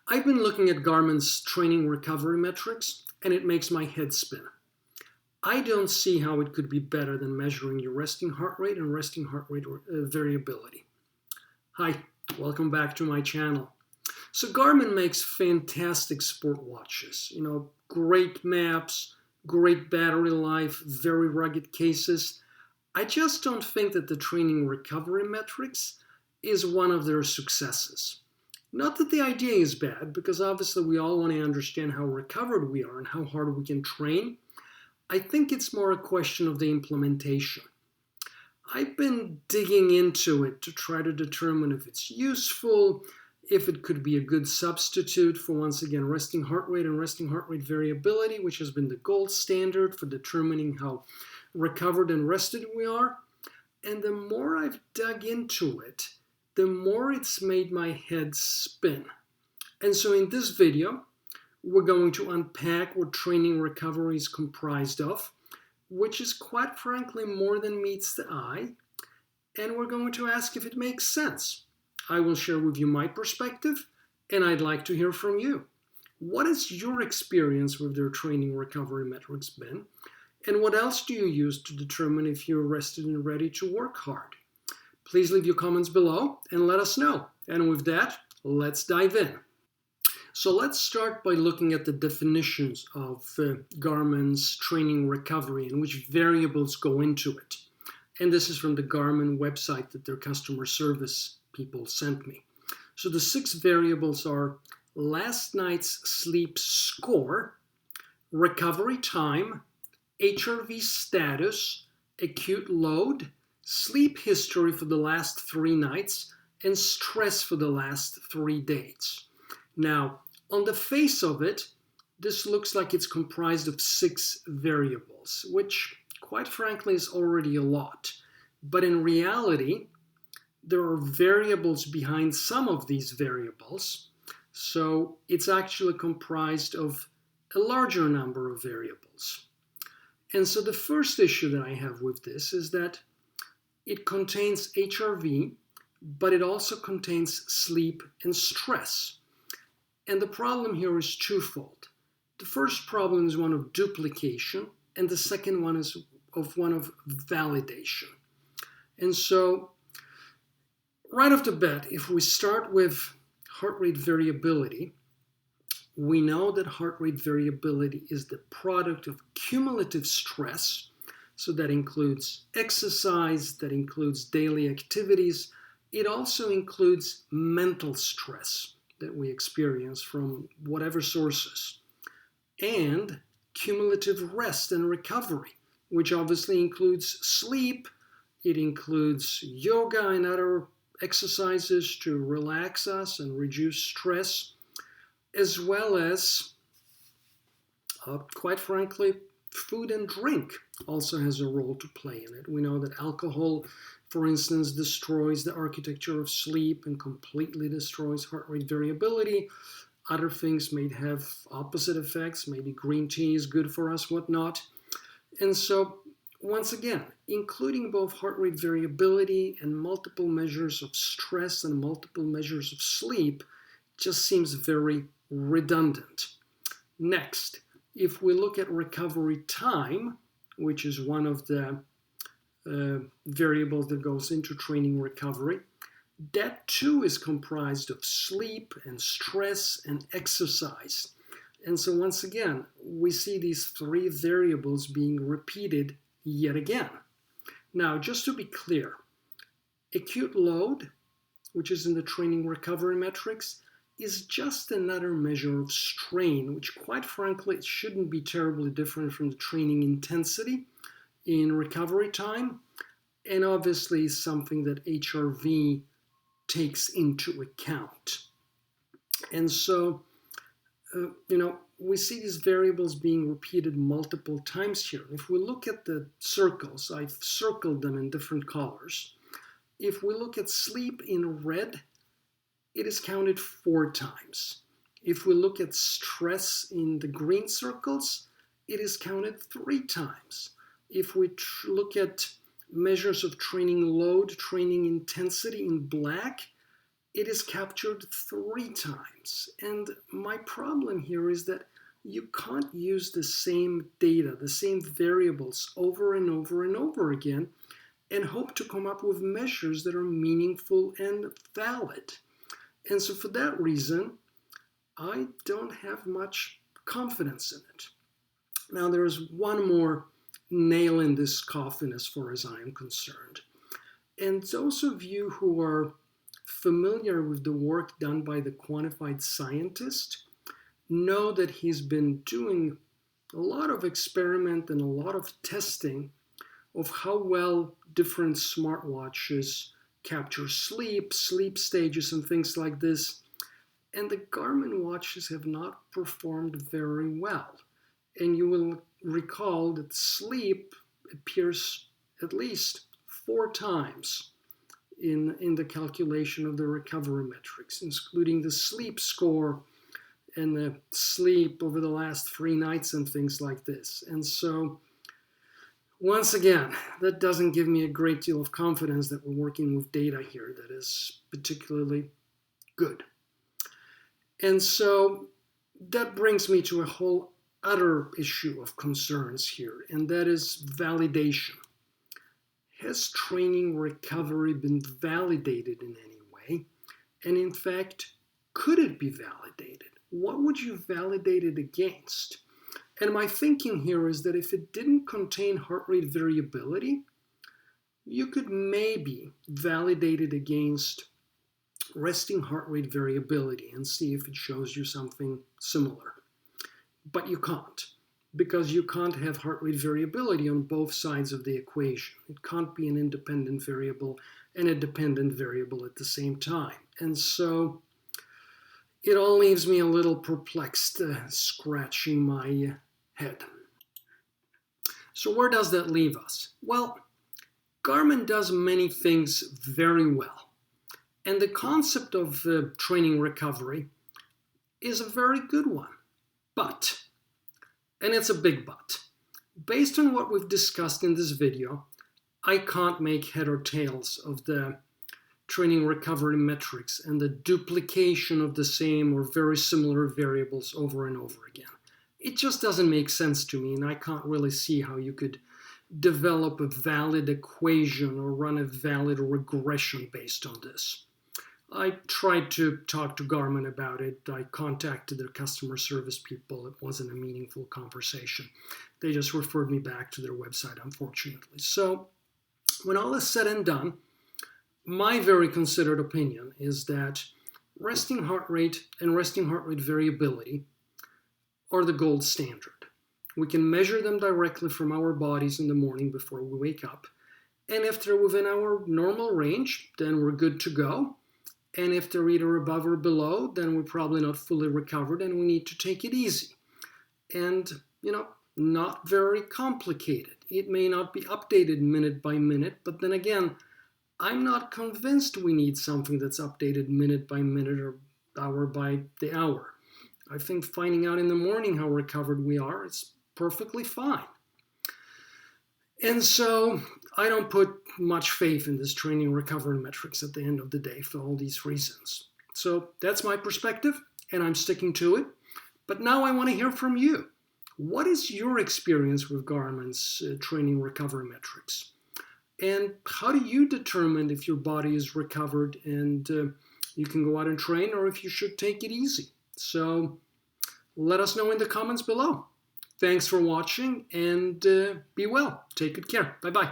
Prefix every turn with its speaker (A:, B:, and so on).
A: I've been looking at Garmin's training recovery metrics, and it makes my head spin. I don't see how it could be better than measuring your resting heart rate and resting heart rate variability. Hi, welcome back to my channel. So Garmin makes fantastic sport watches. Great maps, great battery life, very rugged cases. I just don't think that the training recovery metrics is one of their successes. Not that the idea is bad, because obviously we all want to understand how recovered we are and how hard we can train. I think it's more a question of the implementation. I've been digging into it to try to determine if it's useful, if it could be a good substitute for, once again, resting heart rate and resting heart rate variability, which has been the gold standard for determining how recovered and rested we are. And the more I've dug into it, the more it's made my head spin. And so in this video, we're going to unpack what training recovery is comprised of, which is quite frankly more than meets the eye, and we're going to ask if it makes sense. I will share with you my perspective, and I'd like to hear from you. What has your experience with their training recovery metrics been, and what else do you use to determine if you're rested and ready to work hard? Please leave your comments below and let us know. And with that, let's dive in. So let's start by looking at the definitions of Garmin's training recovery and which variables go into it. And this is from the Garmin website that their customer service people sent me. So the 6 variables are last night's sleep score, recovery time, HRV status, acute load, sleep history for the last 3 nights, and stress for the last 3 days. Now, on the face of it, this looks like it's comprised of 6 variables, which, quite frankly, is already a lot. But in reality, there are variables behind some of these variables, so it's actually comprised of a larger number of variables. And so the first issue that I have with this is that it contains HRV, but it also contains sleep and stress. And the problem here is twofold. The first problem is one of duplication, and the second one is one of validation. And so, right off the bat, if we start with heart rate variability, we know that heart rate variability is the product of cumulative stress. So that includes exercise, that includes daily activities. It also includes mental stress that we experience from whatever sources. And cumulative rest and recovery, which obviously includes sleep. It includes yoga and other exercises to relax us and reduce stress, as well as, quite frankly, food and drink also has a role to play in it. We know that alcohol, for instance, destroys the architecture of sleep and completely destroys heart rate variability. Other things may have opposite effects. Maybe green tea is good for us, whatnot. And so, once again, including both heart rate variability and multiple measures of stress and multiple measures of sleep just seems very redundant. Next, if we look at recovery time, which is one of the variables that goes into training recovery, that too is comprised of sleep and stress and exercise. And so once again, we see these 3 variables being repeated yet again. Now, just to be clear, acute load, which is in the training recovery metrics, is just another measure of strain, which quite frankly, it shouldn't be terribly different from the training intensity in recovery time, and obviously something that HRV takes into account. And so, we see these variables being repeated multiple times here. If we look at the circles, I've circled them in different colors. If we look at sleep in red, it is counted 4 times. If we look at stress in the green circles, it is counted 3 times. If we look at measures of training load, training intensity in black, it is captured 3 times. And my problem here is that you can't use the same data, the same variables over and over and over again and hope to come up with measures that are meaningful and valid. And so for that reason, I don't have much confidence in it. Now there's one more nail in this coffin as far as I am concerned. And those of you who are familiar with the work done by the quantified scientist know that he's been doing a lot of experiment and a lot of testing of how well different smartwatches capture sleep, sleep stages, and things like this. And the Garmin watches have not performed very well. And you will recall that sleep appears at least 4 times in the calculation of the recovery metrics, including the sleep score and the sleep over the last 3 nights and things like this. And so, once again, that doesn't give me a great deal of confidence that we're working with data here that is particularly good. And so that brings me to a whole other issue of concerns here, and that is validation. Has training recovery been validated in any way? And in fact, could it be validated? What would you validate it against? And my thinking here is that if it didn't contain heart rate variability, you could maybe validate it against resting heart rate variability and see if it shows you something similar. But you can't, because you can't have heart rate variability on both sides of the equation. It can't be an independent variable and a dependent variable at the same time. And so it all leaves me a little perplexed, scratching my head. So where does that leave us? Well, Garmin does many things very well. And the concept of training recovery is a very good one. But, and it's a big but, based on what we've discussed in this video, I can't make head or tails of the training recovery metrics and the duplication of the same or very similar variables over and over again. It just doesn't make sense to me, and I can't really see how you could develop a valid equation or run a valid regression based on this. I tried to talk to Garmin about it. I contacted their customer service people. It wasn't a meaningful conversation. They just referred me back to their website, unfortunately. So when all is said and done, my very considered opinion is that resting heart rate and resting heart rate variability are the gold standard. We can measure them directly from our bodies in the morning before we wake up. And if they're within our normal range, then we're good to go. And if they're either above or below, then we're probably not fully recovered and we need to take it easy. And, not very complicated. It may not be updated minute by minute, but then again, I'm not convinced we need something that's updated minute by minute or hour by the hour. I think finding out in the morning how recovered we are is perfectly fine. And so I don't put much faith in this training recovery metrics at the end of the day for all these reasons. So that's my perspective, and I'm sticking to it. But now I want to hear from you. What is your experience with Garmin's training recovery metrics? And how do you determine if your body is recovered and you can go out and train, or if you should take it easy? So let us know in the comments below. Thanks for watching, and be well. Take good care. Bye-bye.